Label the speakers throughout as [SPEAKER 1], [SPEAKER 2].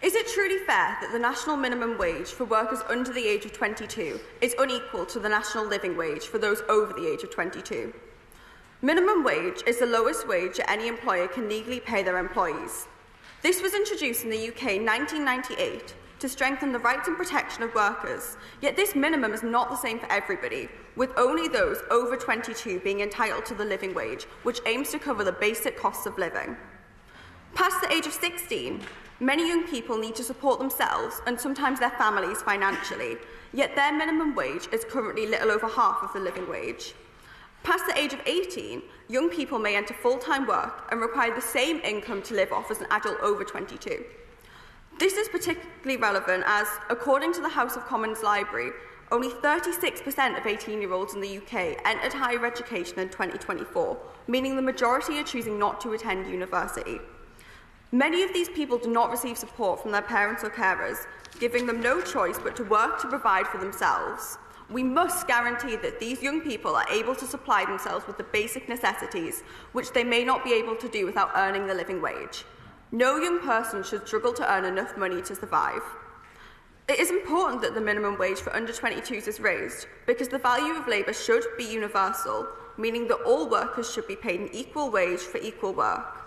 [SPEAKER 1] Is it truly fair that the national minimum wage for workers under the age of 22 is unequal to the national living wage for those over the age of 22? Minimum wage is the lowest wage that any employer can legally pay their employees. This was introduced in the UK in 1998 to strengthen the rights and protection of workers, yet this minimum is not the same for everybody, with only those over 22 being entitled to the living wage, which aims to cover the basic costs of living. Past the age of 16, many young people need to support themselves and sometimes their families financially, yet their minimum wage is currently little over half of the living wage. Past the age of 18, young people may enter full-time work and require the same income to live off as an adult over 22. This is particularly relevant as, according to the House of Commons Library, only 36% of 18-year-olds in the UK entered higher education in 2024, meaning the majority are choosing not to attend university. Many of these people do not receive support from their parents or carers, giving them no choice but to work to provide for themselves. We must guarantee that these young people are able to supply themselves with the basic necessities, which they may not be able to do without earning the living wage. No young person should struggle to earn enough money to survive. It is important that the minimum wage for under 22s is raised because the value of labour should be universal, meaning that all workers should be paid an equal wage for equal work.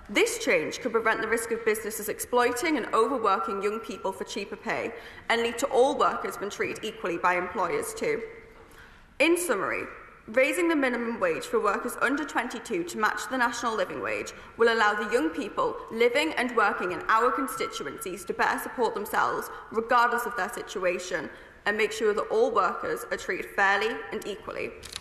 [SPEAKER 1] This change could prevent the risk of businesses exploiting and overworking young people for cheaper pay and lead to all workers being treated equally by employers too. In summary, raising the minimum wage for workers under 22 to match the national living wage will allow the young people living and working in our constituencies to better support themselves regardless of their situation and make sure that all workers are treated fairly and equally.